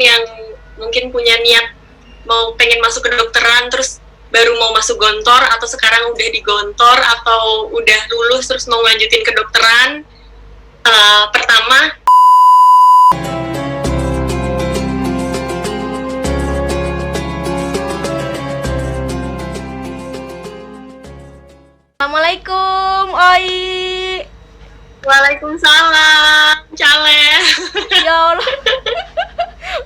yang mungkin punya niat mau pengen masuk ke kedokteran terus baru mau masuk gontor, atau sekarang udah di gontor atau udah lulus terus mau lanjutin kedokteran, pertama Assalamualaikum, Oi. Waalaikumsalam, Cale. Ya Allah.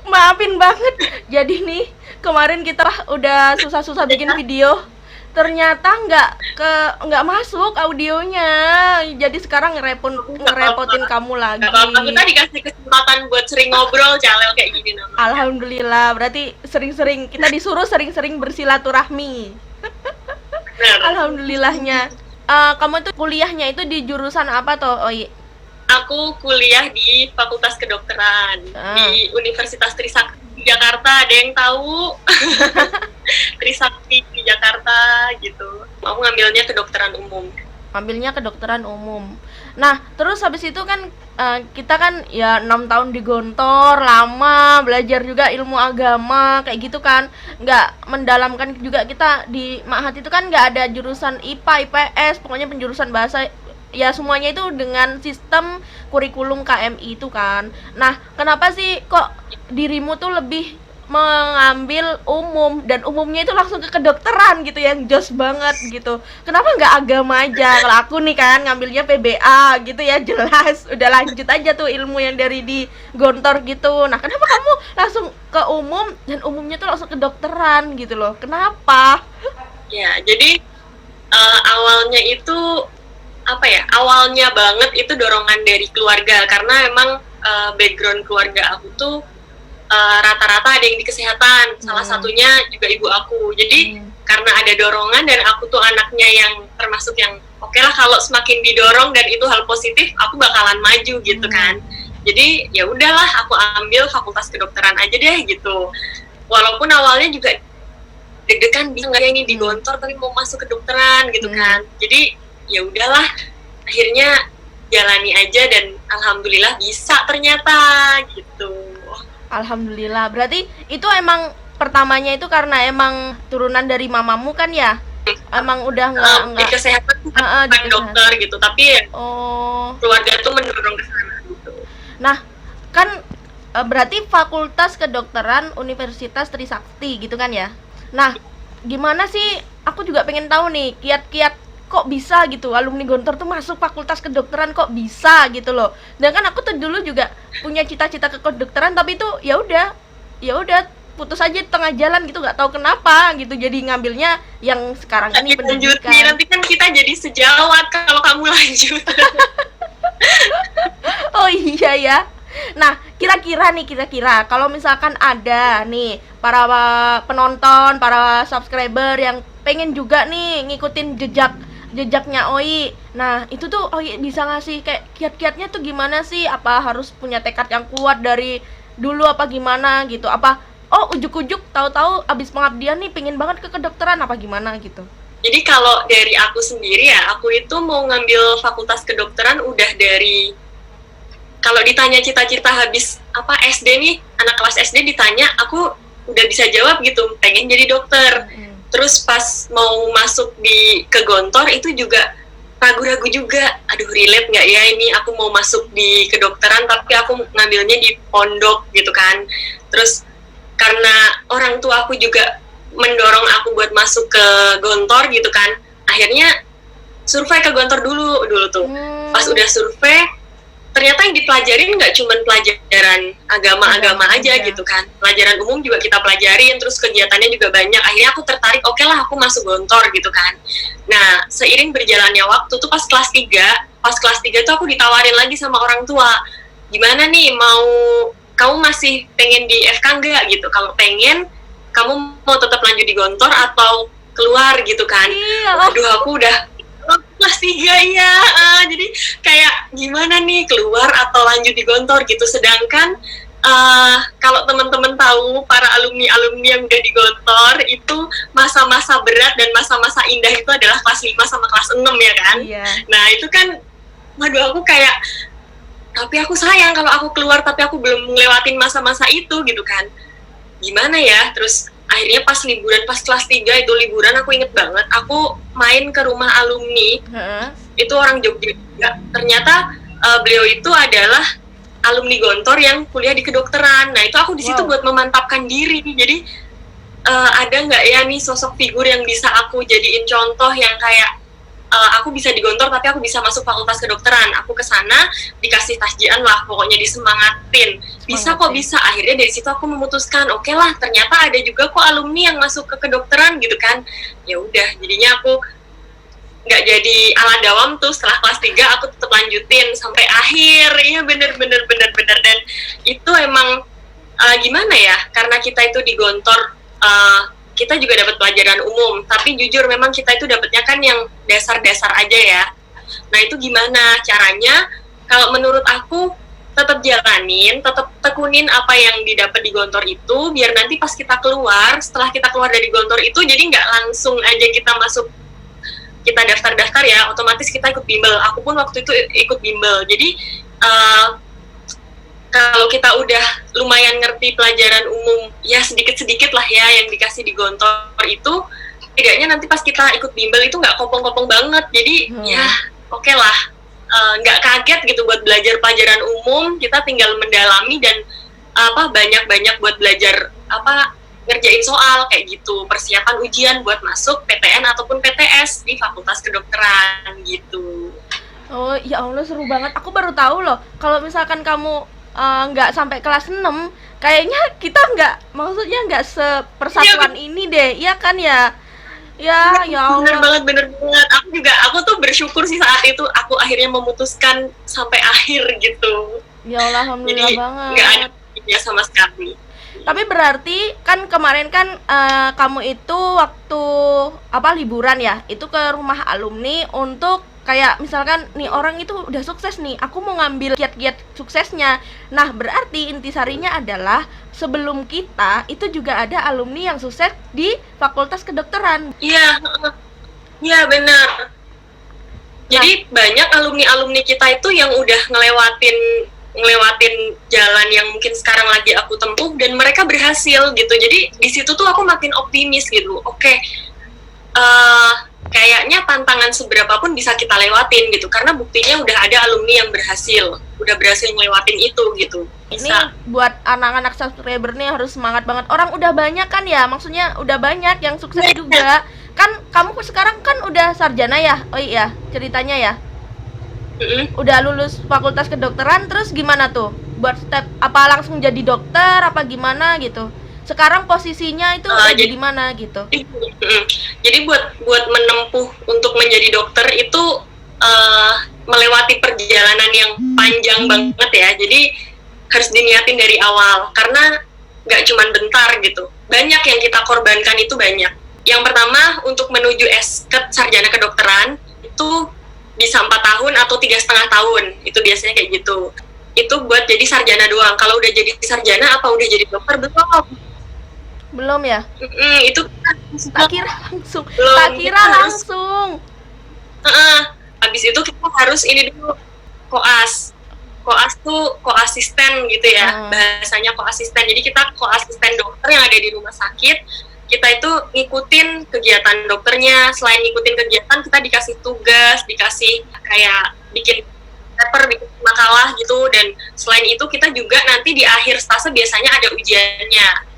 Maafin banget. Jadi nih, kemarin kita udah susah-susah bikin video. Ternyata nggak masuk audionya. Jadi sekarang ngerepotin kamu lagi. Kita dikasih kesempatan buat sering ngobrol, Cale, kayak gini namanya. Alhamdulillah, berarti kita disuruh sering-sering bersilaturahmi. Alhamdulillahnya. Kamu tuh kuliahnya itu di jurusan apa toh, Oi? Aku kuliah di Fakultas Kedokteran di Universitas Trisakti di Jakarta. Ada yang tahu? Trisakti di Jakarta gitu. Aku ngambilnya kedokteran umum. Nah, terus habis itu kan kita kan ya 6 tahun di Gontor, lama belajar juga ilmu agama kayak gitu kan. Nggak mendalamkan juga, kita di Ma'had itu kan nggak ada jurusan IPA, IPS, pokoknya penjurusan bahasa ya semuanya itu dengan sistem kurikulum KMI itu kan. Nah, kenapa sih kok dirimu tuh lebih mengambil umum, dan umumnya itu langsung ke kedokteran gitu, yang jos banget gitu? Kenapa nggak agama aja? Kalau aku nih kan ngambilnya PBA gitu ya, jelas udah lanjut aja tuh ilmu yang dari di Gontor gitu. Nah, kenapa kamu langsung ke umum dan umumnya tuh langsung kedokteran gitu loh? Kenapa? Ya, jadi awalnya itu apa ya? Awalnya banget itu dorongan dari keluarga, karena emang background keluarga aku tuh rata-rata ada yang di kesehatan, salah satunya juga ibu aku. Jadi karena ada dorongan dan aku tuh anaknya yang termasuk yang oke lah kalau semakin didorong dan itu hal positif, aku bakalan maju gitu kan. Jadi ya udahlah, aku ambil Fakultas Kedokteran aja deh gitu. Walaupun awalnya juga deg-degan, bisa nggak ya ini di Gontor tapi mau masuk kedokteran gitu kan. Jadi ya udahlah, akhirnya jalani aja dan alhamdulillah bisa ternyata gitu. Alhamdulillah. Berarti itu emang pertamanya itu karena emang turunan dari mamamu kan ya? Emang udah nggak di kesehatan bukan dokter gitu, tapi keluarga tuh mendorong ke sana gitu. Nah, kan berarti Fakultas Kedokteran Universitas Trisakti gitu kan ya? Nah, gimana sih? Aku juga pengen tahu nih kiat-kiat kok bisa gitu alumni Gontor tuh masuk Fakultas Kedokteran, kok bisa gitu loh. Dan kan aku tuh dulu juga punya cita-cita ke kedokteran, tapi tuh ya udah putus aja tengah jalan gitu, nggak tahu kenapa gitu, jadi ngambilnya yang sekarang ini pendidikan. Nanti kan kita jadi sejawat kalau kamu lanjut. Oh iya ya. Nah, kira-kira kalau misalkan ada nih para penonton, para subscriber yang pengen juga nih ngikutin jejaknya Oi. Nah, itu tuh Oi bisa ngasih kayak kiat-kiatnya tuh gimana sih? Apa harus punya tekad yang kuat dari dulu apa gimana gitu? Apa ujuk-ujuk tahu-tahu abis pengabdian nih pengen banget ke kedokteran apa gimana gitu? Jadi kalau dari aku sendiri ya, aku itu mau ngambil Fakultas Kedokteran udah dari, kalau ditanya cita-cita habis apa SD nih, anak kelas SD ditanya, aku udah bisa jawab gitu, pengen jadi dokter. Terus pas mau masuk ke Gontor itu juga ragu-ragu juga, aduh relate nggak ya ini aku mau masuk di kedokteran tapi aku ngambilnya di pondok gitu kan. Terus karena orang tua aku juga mendorong aku buat masuk ke Gontor gitu kan, akhirnya survei ke Gontor dulu tuh. Pas udah survei, ternyata yang dipelajarin nggak cuma pelajaran agama aja gitu kan, pelajaran umum juga kita pelajarin, terus kegiatannya juga banyak. Akhirnya aku tertarik, oke lah aku masuk Gontor gitu kan. Nah, seiring berjalannya waktu tuh pas kelas 3 tuh aku ditawarin lagi sama orang tua, gimana nih, kamu masih pengen di FK nggak gitu, kalau pengen kamu mau tetap lanjut di Gontor atau keluar gitu kan. Aduh, aku udah kelas 3 ya, jadi kayak gimana nih, keluar atau lanjut di Gontor gitu. Sedangkan kalau teman-teman tahu para alumni yang udah di Gontor itu masa-masa berat dan masa-masa indah itu adalah kelas 5 sama kelas 6 ya kan. Iya. Nah itu kan, waduh, aku kayak tapi aku sayang kalau aku keluar tapi aku belum ngelewatin masa-masa itu gitu kan. Gimana ya? Terus akhirnya pas liburan, pas kelas 3 itu liburan, aku inget banget, aku main ke rumah alumni. Itu orang Jogja juga. Ternyata beliau itu adalah alumni Gontor yang kuliah di kedokteran. Nah itu aku di situ buat memantapkan diri. Jadi ada nggak ya nih sosok figur yang bisa aku jadiin contoh yang kayak aku bisa di Gontor tapi aku bisa masuk fakultas kedokteran. Aku kesana dikasih tasjian lah, pokoknya disemangatin. Bisa kok bisa. Akhirnya dari situ aku memutuskan, oke lah, ternyata ada juga kok alumni yang masuk ke kedokteran gitu kan. Ya udah, jadinya aku nggak jadi ala dawam tuh. Setelah kelas 3 aku tetap lanjutin sampai akhir. Iya bener. Dan itu emang gimana ya, karena kita itu di Gontor kita juga dapat pelajaran umum, tapi jujur memang kita itu dapatnya kan yang dasar-dasar aja ya. Nah itu gimana caranya? Kalau menurut aku tetap jalanin, tetap tekunin apa yang didapat di Gontor itu, biar nanti pas kita keluar, setelah kita keluar dari Gontor itu, jadi nggak langsung aja kita masuk, kita daftar-daftar ya, otomatis kita ikut bimbel. Aku pun waktu itu ikut bimbel. Jadi kalau kita udah lumayan ngerti pelajaran umum, ya sedikit-sedikit lah ya yang dikasih di Gontor itu, tidaknya nanti pas kita ikut bimbel itu nggak kopong-kopong banget. Jadi ya oke lah, nggak kaget gitu buat belajar pelajaran umum. Kita tinggal mendalami dan banyak-banyak buat belajar ngerjain soal kayak gitu, persiapan ujian buat masuk PTN ataupun PTS di Fakultas Kedokteran gitu. Oh ya Allah, seru banget. Aku baru tahu loh kalau misalkan kamu nggak sampai kelas 6, kayaknya kita maksudnya nggak sepersatuan ini deh, iya kan ya? Ya Allah. Bener banget. Aku tuh bersyukur sih saat itu aku akhirnya memutuskan sampai akhir gitu. Ya Allah, alhamdulillah. Jadi, banget. Nggak ada ya sama sekali. Tapi berarti kan kemarin kan kamu itu waktu liburan ya, itu ke rumah alumni untuk kayak misalkan nih orang itu udah sukses nih, aku mau ngambil kiat-kiat suksesnya. Nah berarti intisarinya adalah sebelum kita itu juga ada alumni yang sukses di Fakultas Kedokteran. Iya benar. Jadi banyak alumni kita itu yang udah ngelewatin jalan yang mungkin sekarang lagi aku tempuh dan mereka berhasil gitu. Jadi di situ tuh aku makin optimis gitu. Oke, kayaknya tantangan seberapapun bisa kita lewatin gitu, karena buktinya udah ada alumni yang udah berhasil ngelewatin itu gitu. Bisa. Ini buat anak-anak subscriber nih harus semangat banget. Orang udah banyak kan ya, maksudnya udah banyak yang sukses juga. Kan kamu sekarang kan udah sarjana ya? Oh iya, ceritanya ya. Udah lulus Fakultas Kedokteran, terus gimana tuh? Buat step apa langsung jadi dokter apa gimana gitu? Sekarang posisinya itu jadi gimana gitu? Jadi buat menempuh untuk menjadi dokter itu melewati perjalanan yang panjang banget ya. Jadi harus diniatin dari awal karena nggak cuma bentar gitu. Banyak yang kita korbankan itu banyak. Yang pertama untuk menuju sarjana kedokteran itu bisa 4 tahun atau 3,5 tahun. Itu biasanya kayak gitu. Itu buat jadi sarjana doang. Kalau udah jadi sarjana apa udah jadi dokter belum ya? Itu tak kira langsung. Habis itu kita harus ini dulu koas. Koas tuh koasisten gitu ya. Bahasanya koasisten. Jadi kita koasisten dokter yang ada di rumah sakit. Kita itu ngikutin kegiatan dokternya. Selain ngikutin kegiatan, kita dikasih tugas, dikasih kayak bikin paper, bikin makalah gitu. Dan selain itu kita juga nanti di akhir stase biasanya ada ujiannya.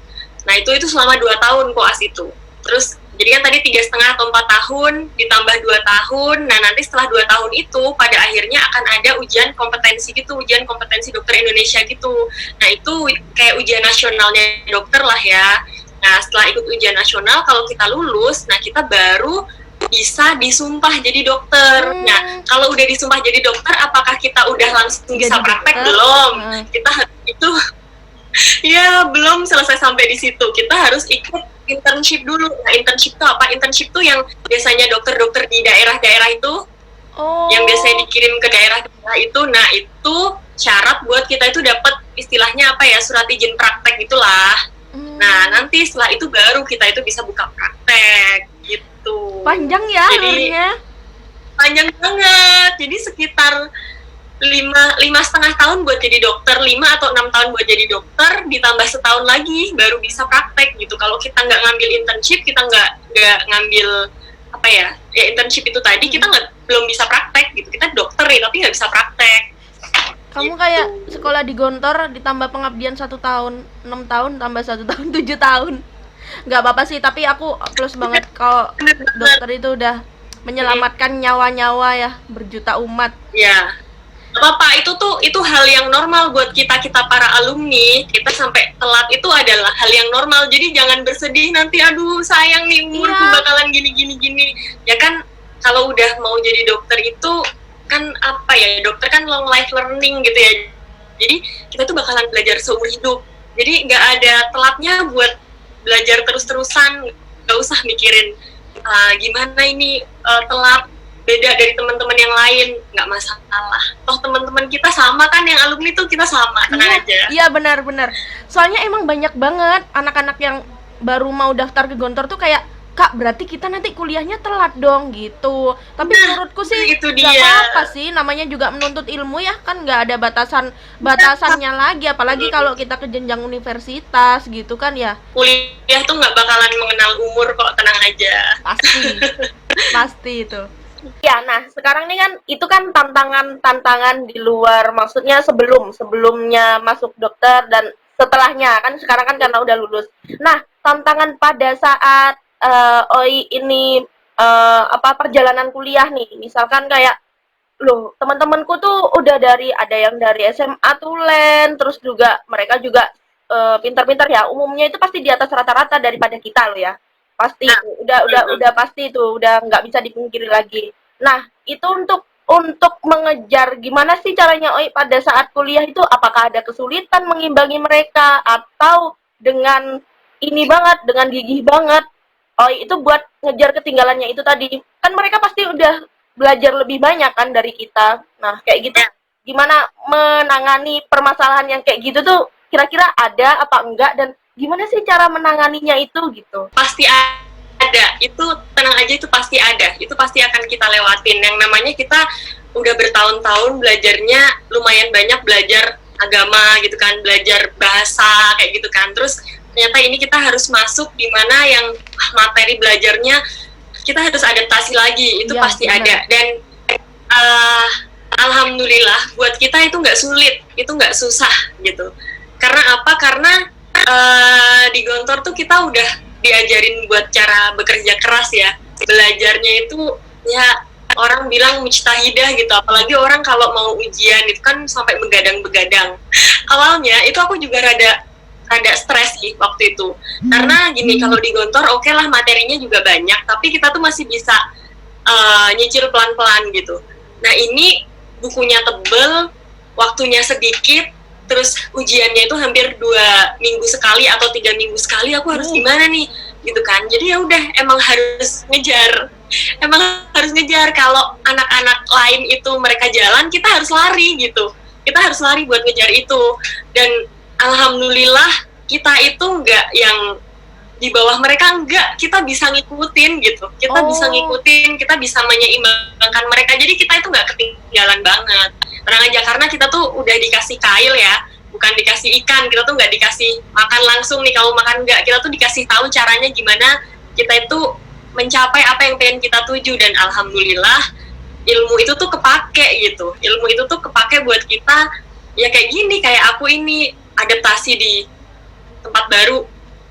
Nah itu selama 2 tahun koas itu. Terus jadi kan tadi 3,5 atau 4 tahun ditambah 2 tahun. Nah nanti setelah 2 tahun itu pada akhirnya akan ada ujian kompetensi gitu, ujian kompetensi dokter Indonesia gitu. Nah itu kayak ujian nasionalnya dokter lah ya. Nah setelah ikut ujian nasional, kalau kita lulus, nah kita baru bisa disumpah jadi dokter. Nah kalau udah disumpah jadi dokter, apakah kita udah langsung bisa praktek? Belum. Kita itu ya belum selesai sampai di situ. Kita harus ikut internship dulu. Nah, internship itu apa? Internship itu yang biasanya dokter-dokter di daerah-daerah itu, yang biasanya dikirim ke daerah-daerah itu. Nah, itu syarat buat kita itu dapat istilahnya apa ya? Surat izin praktek gitulah. Nah, nanti setelah itu baru kita itu bisa buka praktek gitu. Panjang ya alurnya? Panjang banget. Jadi sekitar lima setengah tahun buat jadi dokter, 5 atau 6 tahun buat jadi dokter, ditambah setahun lagi baru bisa praktek gitu. Kalau kita nggak ngambil internship, kita nggak ngambil apa ya internship itu tadi, kita belum bisa praktek gitu. Kita dokter nih tapi nggak bisa praktek. Kamu Gitu. kayak sekolah di Gontor ditambah pengabdian 1 tahun, 6 tahun tambah 1 tahun 7 tahun. Nggak apa-apa sih, tapi aku plus banget kalau Bener banget. dokter itu udah menyelamatkan nyawa-nyawa ya, berjuta umat. Ya, apa itu hal yang normal buat kita para alumni. Kita sampai telat itu adalah hal yang normal. Jadi jangan bersedih nanti, aduh sayang nih umurku Iya. bakalan gini. Ya kan, kalau udah mau jadi dokter itu kan apa ya, dokter kan long life learning gitu ya. Jadi kita tuh bakalan belajar seumur hidup. Jadi nggak ada telatnya buat belajar terus-terusan. Nggak usah mikirin gimana ini telat beda dari teman-teman yang lain, nggak masalah. Toh teman-teman kita sama kan, yang alumni tuh kita sama, tenang aja. Iya benar-benar. Soalnya emang banyak banget anak-anak yang baru mau daftar ke Gontor tuh kayak, Kak, berarti kita nanti kuliahnya telat dong gitu. Tapi menurutku sih itu nggak dia. apa-apa sih, namanya juga menuntut ilmu ya, kan nggak ada batasannya lagi. Apalagi kalau kita ke jenjang universitas gitu kan ya. Kuliah tuh nggak bakalan mengenal umur kok, tenang aja. Pasti itu. Ya, nah sekarang nih kan itu kan tantangan di luar, maksudnya sebelumnya masuk dokter dan setelahnya kan, sekarang kan karena udah lulus. Nah, tantangan pada saat Oi ini perjalanan kuliah nih, misalkan kayak loh, teman-temanku tuh udah ada yang dari SMA tulen, terus juga mereka juga pintar-pintar ya, umumnya itu pasti di atas rata-rata daripada kita loh ya. Pasti udah pasti itu, udah nggak bisa dipungkiri lagi. Nah, itu untuk mengejar gimana sih caranya Oi pada saat kuliah itu, apakah ada kesulitan mengimbangi mereka atau dengan ini banget, dengan gigih banget Oi itu buat ngejar ketinggalannya itu tadi. Kan mereka pasti udah belajar lebih banyak kan dari kita. Nah, kayak gitu gimana menangani permasalahan yang kayak gitu tuh, kira-kira ada apa enggak, dan gimana sih cara menanganinya itu gitu? Pasti ada, itu tenang aja, itu pasti ada, itu pasti akan kita lewatin. Yang namanya kita udah bertahun-tahun belajarnya, lumayan banyak belajar agama gitu kan, belajar bahasa kayak gitu kan. Terus ternyata ini kita harus masuk di mana yang materi belajarnya kita harus adaptasi lagi, itu Ya, pasti benar. ada. Dan alhamdulillah buat kita itu nggak sulit, itu nggak susah gitu. Karena apa? Karena di Gontor tuh kita udah diajarin buat cara bekerja keras ya. Belajarnya itu ya orang bilang mujtahidah gitu. Apalagi orang kalau mau ujian itu kan sampai begadang-begadang. Awalnya itu aku juga rada stres sih waktu itu. Karena gini, kalau di Gontor oke lah materinya juga banyak, tapi kita tuh masih bisa nyicil pelan-pelan gitu. Nah ini bukunya tebel, waktunya sedikit, terus ujiannya itu hampir 2 minggu sekali atau 3 minggu sekali. Aku harus gimana nih gitu kan. Jadi ya udah, emang harus ngejar. Kalau anak-anak lain itu mereka jalan, kita harus lari gitu. Kita harus lari buat ngejar itu. Dan alhamdulillah kita itu nggak yang di bawah mereka, enggak, kita bisa ngikutin gitu, bisa ngikutin, kita bisa menyeimbangkan mereka, jadi kita itu nggak ketinggalan banget, tenang aja. Karena kita tuh udah dikasih kail ya, bukan dikasih ikan. Kita tuh nggak dikasih makan langsung nih, kamu makan, enggak, kita tuh dikasih tahu caranya gimana kita itu mencapai apa yang pengen kita tuju. Dan alhamdulillah ilmu itu tuh kepake gitu, ilmu itu tuh kepake buat kita ya kayak gini, kayak aku ini adaptasi di tempat baru,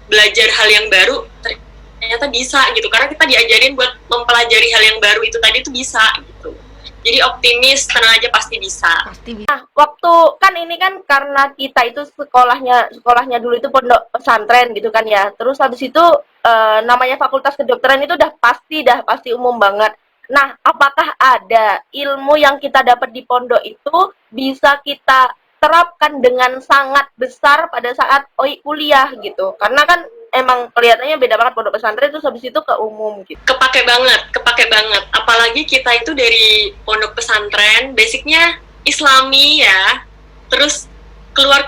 belajar hal yang baru, ternyata bisa gitu. Karena kita diajarin buat mempelajari hal yang baru itu tadi tuh bisa gitu. Jadi optimis, tenang aja, pasti bisa. Nah, waktu kan ini kan karena kita itu sekolahnya dulu itu pondok pesantren gitu kan ya. Terus habis itu namanya fakultas kedokteran itu dah pasti umum banget. Nah, apakah ada ilmu yang kita dapat di pondok itu bisa kita terapkan dengan sangat besar pada saat Oi kuliah gitu? Karena kan emang kelihatannya beda banget pondok pesantren terus habis itu ke umum gitu. Kepake banget. Apalagi kita itu dari pondok pesantren, basicnya Islami ya. Terus keluar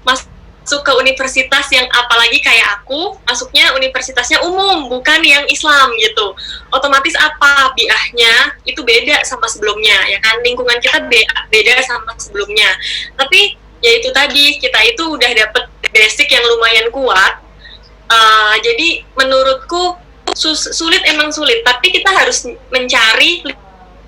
masuk masuk ke universitas yang apalagi kayak aku masuknya universitasnya umum bukan yang Islam gitu, otomatis apa biahnya itu beda sama sebelumnya ya kan, lingkungan kita beda sama sebelumnya. Tapi ya itu tadi, kita itu udah dapet basic yang lumayan kuat. Jadi menurutku sulit, emang sulit, tapi kita harus mencari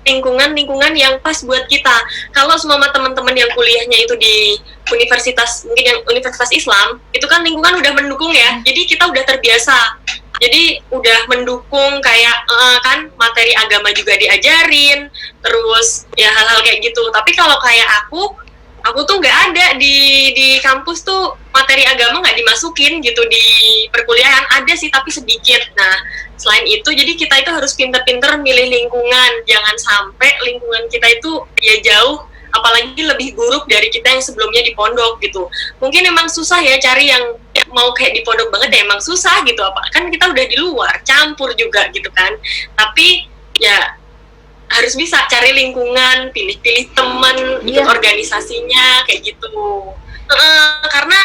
lingkungan yang pas buat kita. Kalau semua teman-teman yang kuliahnya itu di universitas, mungkin yang universitas Islam, itu kan lingkungan udah mendukung ya, jadi kita udah terbiasa, jadi udah mendukung kayak kan materi agama juga diajarin, terus ya hal-hal kayak gitu. Tapi kalau kayak aku tuh nggak ada di kampus tuh materi agama nggak dimasukin gitu di perkuliahan, ada sih tapi sedikit. Nah selain itu jadi kita itu harus pinter-pinter milih lingkungan, jangan sampai lingkungan kita itu ya jauh, apalagi lebih buruk dari kita yang sebelumnya di pondok gitu. Mungkin emang susah ya cari yang mau kayak di pondok banget ya, emang susah gitu, apa kan kita udah di luar campur juga gitu kan. Tapi ya harus bisa cari lingkungan, pilih-pilih teman, ikut organisasinya kayak gitu. Karena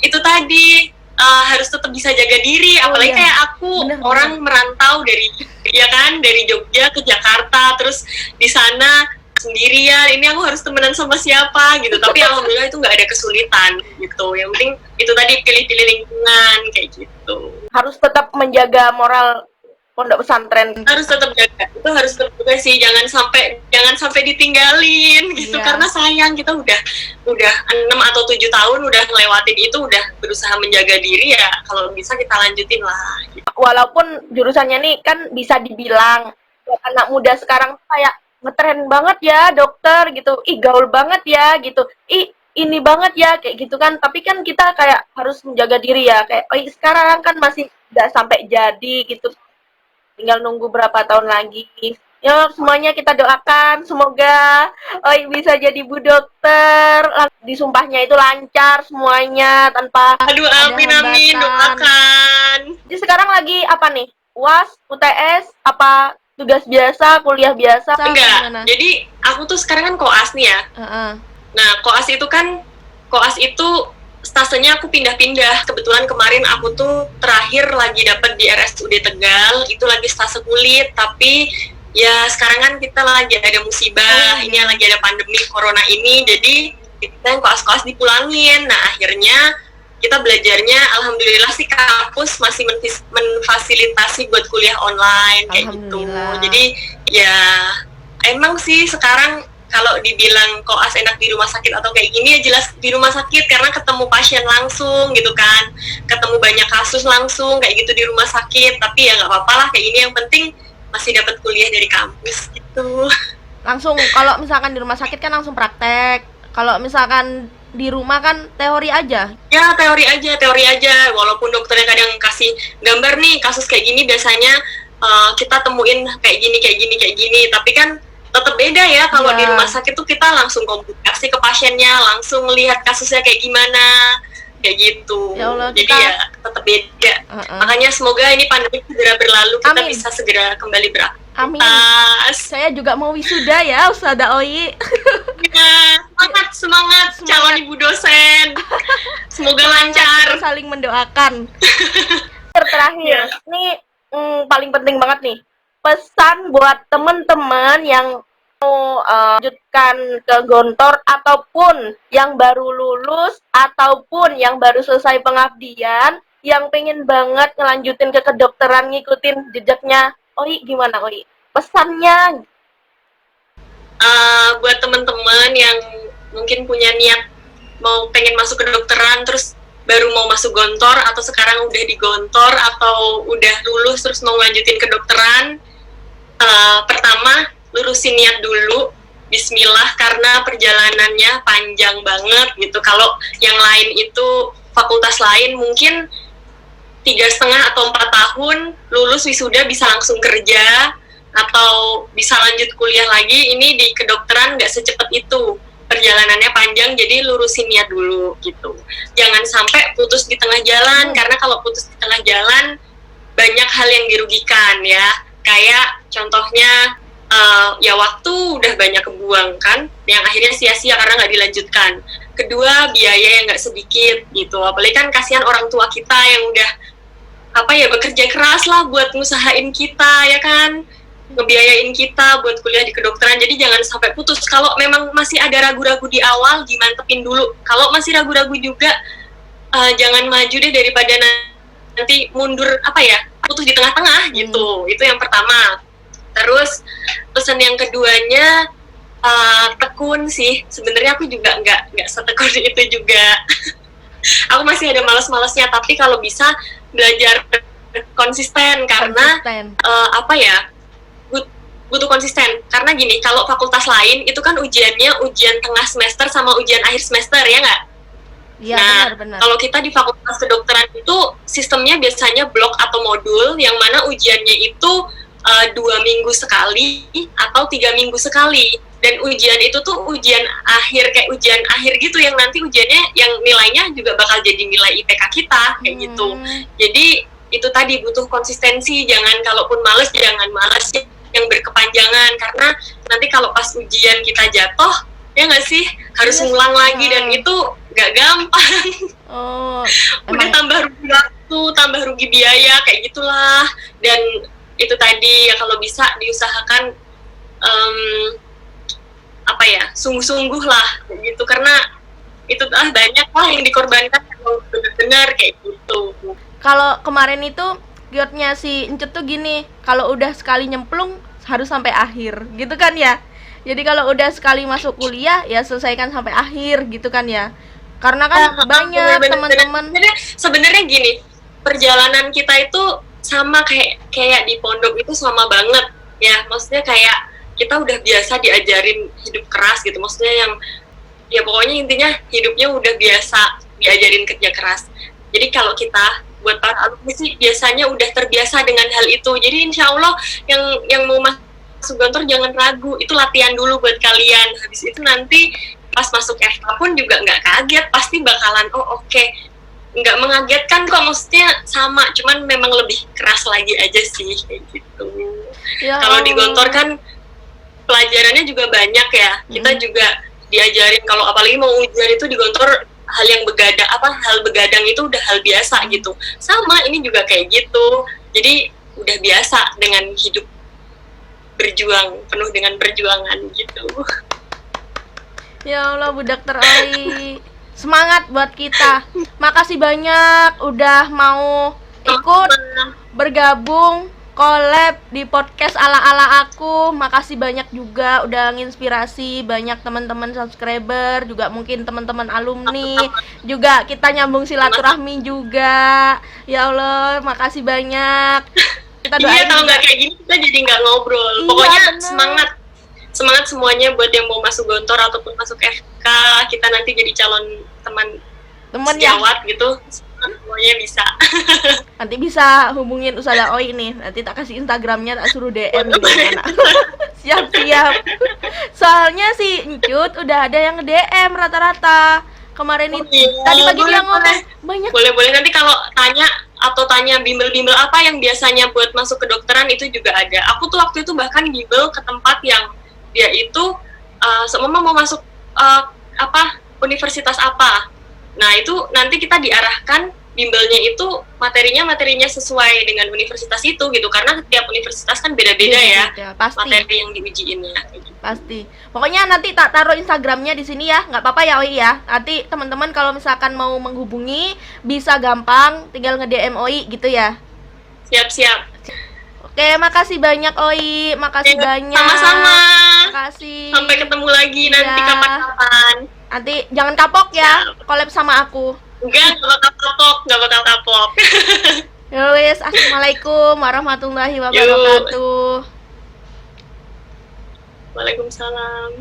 itu tadi harus tetap bisa jaga diri, apalagi kayak aku orang merantau dari ya kan dari Jogja ke Jakarta, terus di sana sendirian, ini aku harus temenan sama siapa gitu. Tapi alhamdulillah itu nggak ada kesulitan gitu. Yang penting itu tadi pilih-pilih lingkungan kayak gitu. Harus tetap menjaga moral pondok pesantren. Harus tetap jaga, itu harus tetap jaga sih, jangan sampai ditinggalin gitu. Karena sayang, kita udah 6 atau 7 tahun udah ngelewatin itu, udah berusaha menjaga diri ya, kalau bisa kita lanjutin lah gitu. Walaupun jurusannya nih kan bisa dibilang buat anak muda sekarang kayak ngetren banget ya dokter gitu, gaul banget ya gitu, ini banget ya kayak gitu kan. Tapi kan kita kayak harus menjaga diri ya, kayak sekarang kan masih nggak sampai jadi gitu, tinggal nunggu berapa tahun lagi. Ya semuanya kita doakan semoga bisa jadi Bu Dokter, disumpahnya itu lancar semuanya tanpa amin doakan. Jadi sekarang lagi apa nih, UAS, UTS, apa tugas biasa, kuliah biasa? Enggak, jadi aku tuh sekarang kan koas nih ya. Nah koas itu stasenya aku pindah-pindah. Kebetulan kemarin aku tuh terakhir lagi dapat di RSUD Tegal, itu lagi stase kulit. Tapi ya sekarang kan kita lagi ada musibah, ini lagi ada pandemi corona ini, jadi kita yang koas-koas dipulangin. Nah akhirnya kita belajarnya alhamdulillah sih kampus masih memfasilitasi buat kuliah online kayak gitu. Jadi ya emang sih sekarang kalau dibilang koas enak di rumah sakit atau kayak gini, ya jelas di rumah sakit karena ketemu pasien langsung gitu kan, ketemu banyak kasus langsung kayak gitu di rumah sakit. Tapi ya nggak apa-apa lah kayak gini, yang penting masih dapat kuliah dari kampus gitu. Langsung kalau misalkan di rumah sakit kan langsung praktek, kalau misalkan di rumah kan teori aja. Ya teori aja, walaupun dokternya kadang kasih gambar nih kasus kayak gini biasanya kita temuin kayak gini, tapi kan tetap beda ya kalau di rumah sakit tuh kita langsung komunikasi ke pasiennya, langsung lihat kasusnya kayak gimana kayak gitu. Ya Allah, jadi ya tetap beda. Makanya semoga ini pandemi segera berlalu, kita bisa segera kembali beraktivitas. Amin. Saya juga mau wisuda ya, Ustazah Oyi. Ya, semangat calon ibu dosen. Semoga lancar. Kita saling mendoakan. Terakhir, ini paling penting banget nih. Pesan buat teman-teman yang mau lanjutkan ke Gontor, ataupun yang baru lulus, ataupun yang baru selesai pengabdian, yang pengen banget ngelanjutin ke kedokteran, ngikutin jejaknya Oi, gimana Oi? Pesannya? Buat teman-teman yang mungkin punya niat mau pengen masuk ke kedokteran, terus baru mau masuk Gontor, atau sekarang udah di Gontor, atau udah lulus terus mau lanjutin kedokteran, pertama lurusin niat dulu, bismillah, karena perjalanannya panjang banget gitu. Kalau yang lain itu fakultas lain mungkin 3,5 atau 4 tahun lulus wisuda bisa langsung kerja atau bisa lanjut kuliah lagi. Ini di kedokteran nggak secepat itu, perjalanannya panjang, jadi lurusin niat dulu gitu. Jangan sampai putus di tengah jalan, karena kalau putus di tengah jalan banyak hal yang dirugikan ya. Kayak contohnya ya waktu udah banyak kebuang kan, yang akhirnya sia-sia karena nggak dilanjutkan. kedua biaya yang nggak sedikit gitu, apalagi kan kasihan orang tua kita yang udah bekerja keras lah buat ngusahain kita ya kan, ngebiayain kita buat kuliah di kedokteran. Jadi jangan sampai putus. Kalau memang masih ada ragu-ragu di awal, dimantepin dulu. Kalau masih ragu-ragu juga, jangan maju deh, daripada nanti mundur putus di tengah-tengah gitu. Itu yang pertama. Terus pesan yang keduanya, tekun sih. Sebenarnya aku juga nggak setekun itu juga. Aku masih ada malas-malasnya, tapi kalau bisa belajar konsisten karena butuh konsisten. Karena gini, kalau fakultas lain itu kan ujiannya ujian tengah semester sama ujian akhir semester, ya nggak? Iya, Nah, benar. kalau kita di fakultas kedokteran itu sistemnya biasanya blok atau modul, yang mana ujiannya itu 2 minggu sekali atau 3 minggu sekali. Dan ujian itu tuh ujian akhir, kayak ujian akhir gitu, yang nanti ujiannya yang nilainya juga bakal jadi nilai IPK kita kayak gitu. Jadi itu tadi butuh konsistensi. Jangan, kalaupun males, jangan males yang berkepanjangan, karena nanti kalau pas ujian kita jatuh, ya nggak sih, harus ngulang lagi, dan itu nggak gampang. Udah tambah rugi waktu, tambah rugi biaya, kayak gitulah. Dan itu tadi ya, kalau bisa diusahakan sungguh-sungguh lah gitu, karena itu banyak lah yang dikorbankan kalau benar-benar kayak gitu. Kalau kemarin itu giotnya si Encut tuh gini, kalau udah sekali nyemplung harus sampai akhir gitu kan ya. Jadi kalau udah sekali masuk kuliah ya selesaikan sampai akhir gitu kan ya. Karena kan banyak teman-teman. Sebenarnya gini, perjalanan kita itu sama kayak di pondok itu sama banget ya. Maksudnya kayak kita udah biasa diajarin hidup keras gitu. Maksudnya yang ya pokoknya intinya hidupnya udah biasa diajarin kerja keras. Jadi kalau kita buat para alumni sih biasanya udah terbiasa dengan hal itu. Jadi insya Allah yang mau masuk kantor jangan ragu, itu latihan dulu buat kalian. Habis itu nanti pas masuk FK pun juga nggak kaget, pasti bakalan oke. Nggak mengagetkan kok, maksudnya sama, cuman memang lebih keras lagi aja sih kayak gitu. Ya, kalau di Gontor kan pelajarannya juga banyak ya. Kita juga diajarin, kalau apalagi mau ujian itu di Gontor, hal begadang itu udah hal biasa gitu. Sama ini juga kayak gitu. Jadi udah biasa dengan hidup berjuang, penuh dengan perjuangan gitu. Ya Allah, Bu Dokter Oi, semangat buat kita. Makasih banyak udah mau ikut bergabung collab di podcast ala-ala aku. Makasih banyak juga udah nginspirasi banyak teman-teman subscriber, juga mungkin teman-teman alumni, juga kita nyambung silaturahmi juga. Ya Allah, makasih banyak. Kita doain. Iya, kalau nggak kayak gini kita jadi nggak ngobrol. Iya, pokoknya bener. Semangat semuanya buat yang mau masuk Gontor ataupun masuk FK. Kita nanti jadi calon teman sejawat ya? Gitu. Semuanya bisa. Nanti bisa hubungin Usada Oi nih. Nanti tak kasih Instagramnya, tak suruh DM nih anak. Siap-siap. Soalnya si Encut udah ada yang DM rata-rata kemarin itu. Tadi pagi dia ngomong banyak. Boleh nanti kalau tanya bimbel-bimbel apa yang biasanya buat masuk kedokteran, itu juga ada. Aku tuh waktu itu bahkan bimbel ke tempat yang dia itu semua mau masuk universitas apa. Nah itu nanti kita diarahkan bimbelnya itu materinya sesuai dengan universitas itu gitu, karena setiap universitas kan beda-beda ya pasti. Materi yang diujiinnya gitu. Pasti. Pokoknya nanti tak taruh Instagramnya di sini ya, nggak apa-apa ya Oi ya. Nanti teman-teman kalau misalkan mau menghubungi bisa gampang, tinggal nge-DM Oi gitu ya. Siap. Oke, makasih banyak Oi, makasih banyak. Sama-sama. Makasih. Sampai ketemu lagi nanti kapan-kapan. Nanti jangan kapok ya, collab sama aku. Enggak bakal kapok. Ya wes, assalamualaikum warahmatullahi wabarakatuh. Waalaikumsalam.